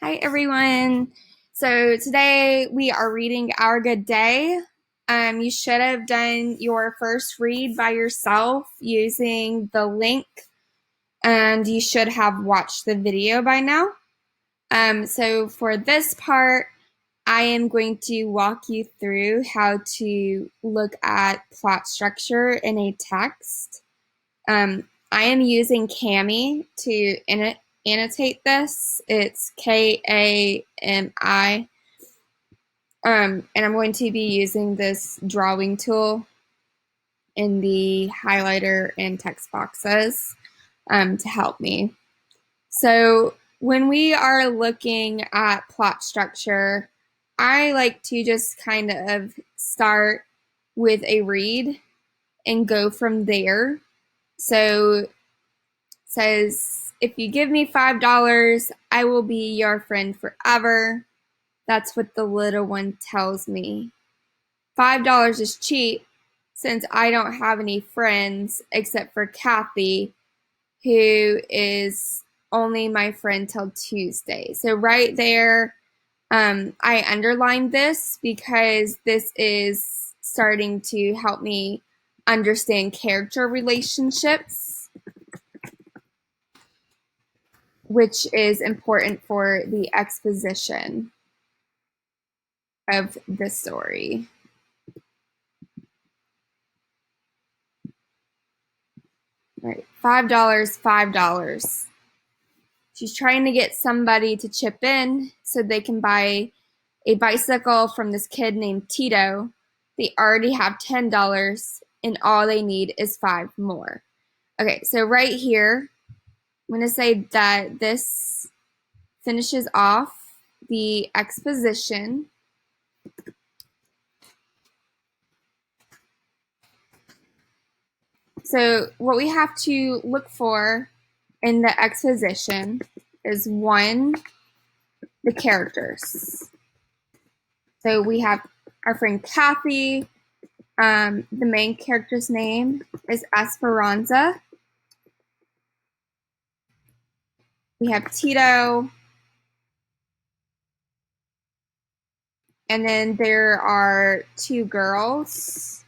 Hi, everyone. So today we are reading Our Good Day. You should have done your first read by yourself using the link, and you should have watched the video by now. So for this part, I am going to walk you through how to look at plot structure in a text. I am using Kami to annotate this. It's Kami. And I'm going to be using this drawing tool in the highlighter and text boxes to help me. So when we are looking at plot structure, I like to just kind of start with a read and go from there. So it says, if you give me $5, I will be your friend forever. That's what the little one tells me. $5 is cheap since I don't have any friends except for Kathy, who is only my friend till Tuesday. So right there, I underlined this because this is starting to help me understand character relationships, which is important for the exposition of the story. Right, $5, $5. She's trying to get somebody to chip in so they can buy a bicycle from this kid named Tito. They already have $10 and all they need is 5 more. Okay, so right here, I'm going to say that this finishes off the exposition. So what we have to look for in the exposition is one, the characters. So we have our friend Kathy. The main character's name is Esperanza. We have Tito. And then there are 2 girls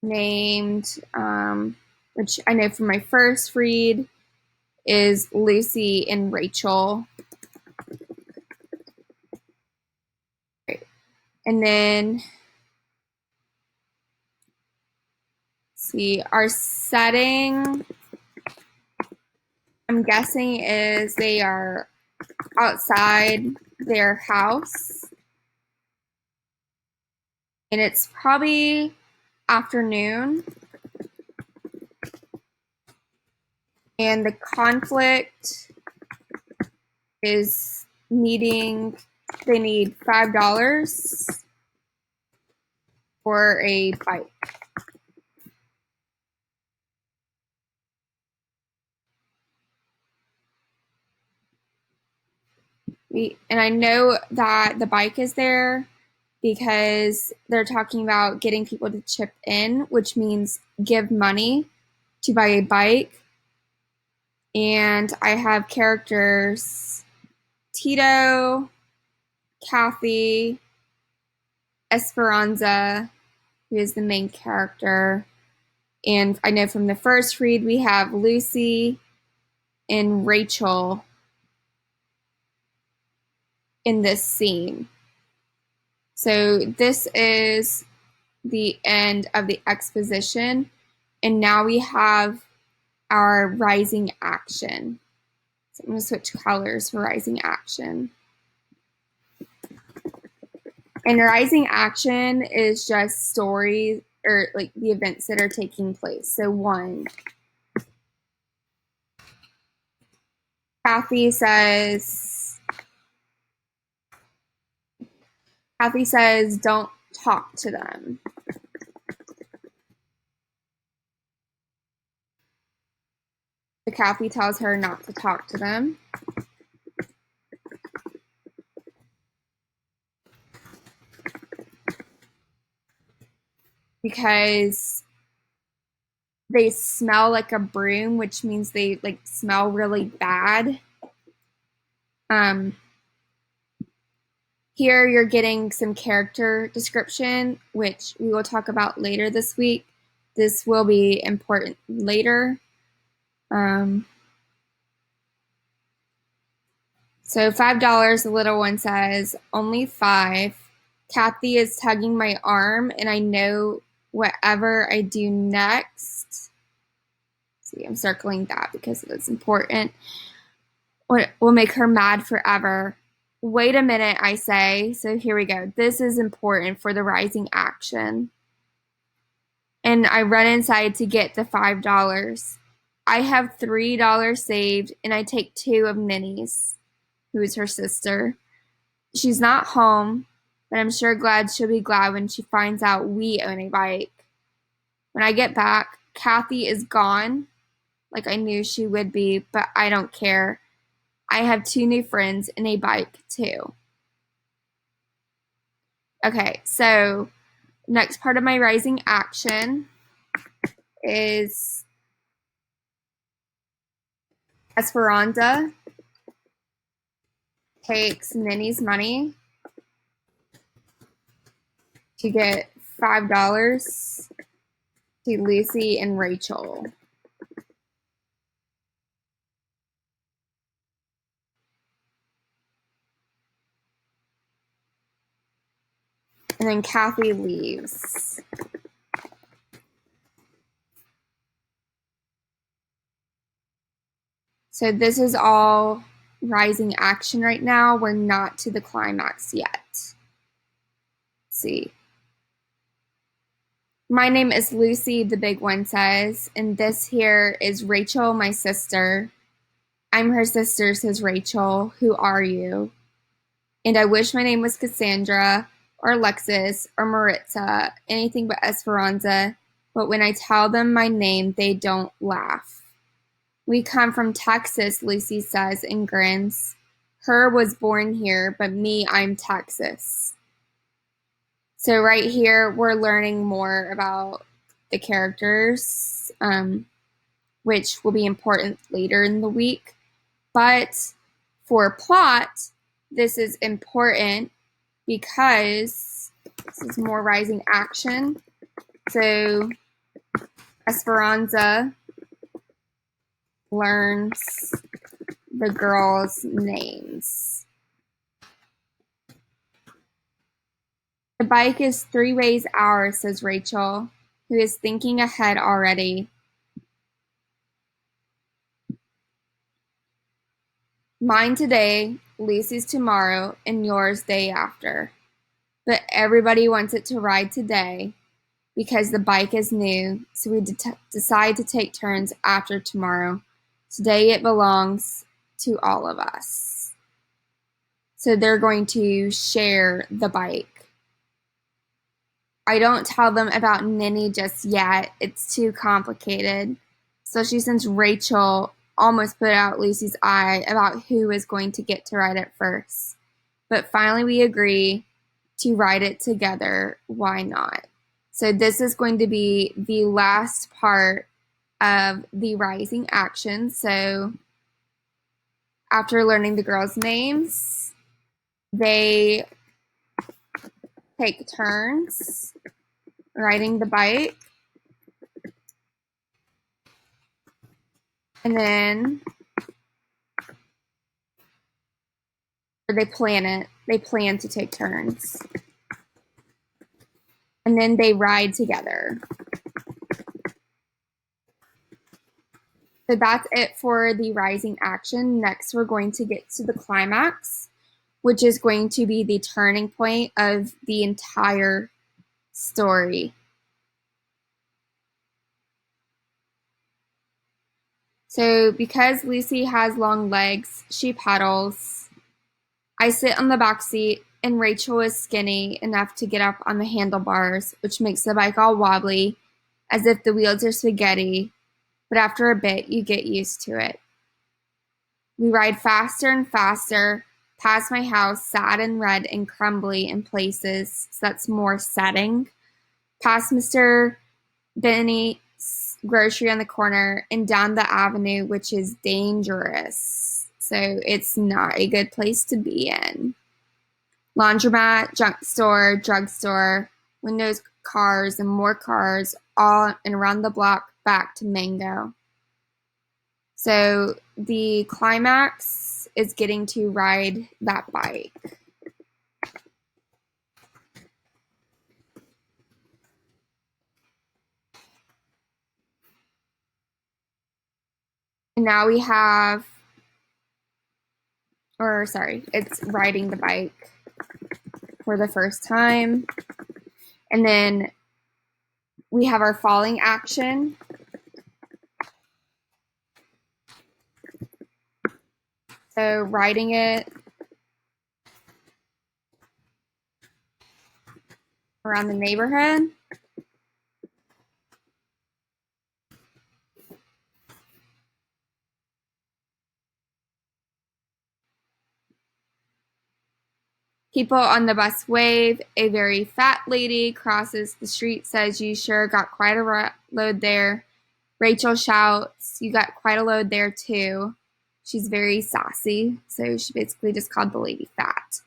named, which I know from my first read, is Lucy and Rachel. And then, see, our setting, I'm guessing, is they are outside their house. And it's probably afternoon. And the conflict is they need $5 for a bike. And I know that the bike is there because they're talking about getting people to chip in, which means give money to buy a bike. And I have characters Tito, Kathy, Esperanza, who is the main character. And I know from the first read we have Lucy and Rachel in this scene. So this is the end of the exposition. And now we have our rising action. So I'm going to switch colors for rising action. And rising action is just stories or like the events that are taking place. So 1, Kathy says, don't talk to them. So Kathy tells her not to talk to them. Because they smell like a broom, which means they like smell really bad. Um, Here you're getting some character description, which we will talk about later this week. This will be important later. So $5, the little one says, only 5. Kathy is tugging my arm, and I know whatever I do next. See, I'm circling that because it's important. Will make her mad forever. Wait a minute, I say. So here we go. This is important for the rising action. And I run inside to get the $5. I have $3 saved, and I take 2 of Minnie's, who is her sister. She's not home, but I'm sure glad she'll be glad when she finds out we own a bike. When I get back, Kathy is gone, like I knew she would be, but I don't care. I have 2 new friends and a bike, too. Okay, so next part of my rising action is Esperanza takes Minnie's money to get $5 to Lucy and Rachel. And then Kathy leaves. So this is all rising action right now. We're not to the climax yet. Let's see. My name is Lucy, the big one says, and this here is Rachel, my sister. I'm her sister, says Rachel. Who are you? And I wish my name was Cassandra or Alexis or Maritza, anything but Esperanza. But when I tell them my name, they don't laugh. We come from Texas, Lucy says and grins. Her was born here, but me, I'm Texas. So right here, we're learning more about the characters, which will be important later in the week. But for plot, this is important because this is more rising action. So Esperanza learns the girls' names. The bike is 3 ways ours, says Rachel, who is thinking ahead already. Mine today, Lucy's tomorrow, and yours day after. But everybody wants it to ride today because the bike is new, so we decide to take turns after tomorrow. Today it belongs to all of us. So they're going to share the bike. I don't tell them about Ninny just yet. It's too complicated, especially since Rachel almost put out Lucy's eye about who is going to get to ride it first. But finally we agree to ride it together. Why not? So this is going to be the last part of the rising action. So after learning the girls' names, they take turns riding the bike. And then they plan it. They plan to take turns. And then they ride together. So that's it for the rising action. Next, we're going to get to the climax, which is going to be the turning point of the entire story. So because Lucy has long legs, she pedals. I sit on the back seat, and Rachel is skinny enough to get up on the handlebars, which makes the bike all wobbly, as if the wheels are spaghetti. But after a bit, you get used to it. We ride faster and faster, past my house, sad and red and crumbly in places, so that's more setting, past Mr. Benny's grocery on the corner, and down the avenue, which is dangerous. so it's not a good place to be in. Laundromat, junk store, drugstore, windows, cars, and more cars, all and around the block back to Mango. So the climax is getting to ride that bike. And now we have, or sorry, it's riding the bike for the first time. And then we have our falling action. So riding it around the neighborhood. People on the bus wave. A very fat lady crosses the street, says, "You sure got quite a load there." Rachel shouts, "You got quite a load there too." She's very sassy, so she basically just called the lady fat.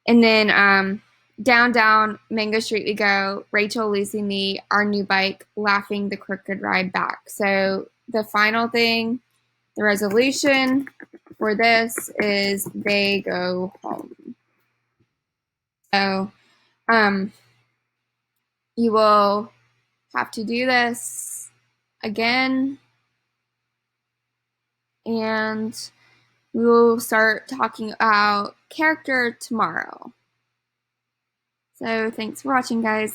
And then down Mango Street we go. Rachel losing me, our new bike, laughing the crooked ride back. So the final thing, the resolution for this is they go home. So you will have to do this again, and we will start talking about character tomorrow. So thanks for watching, guys.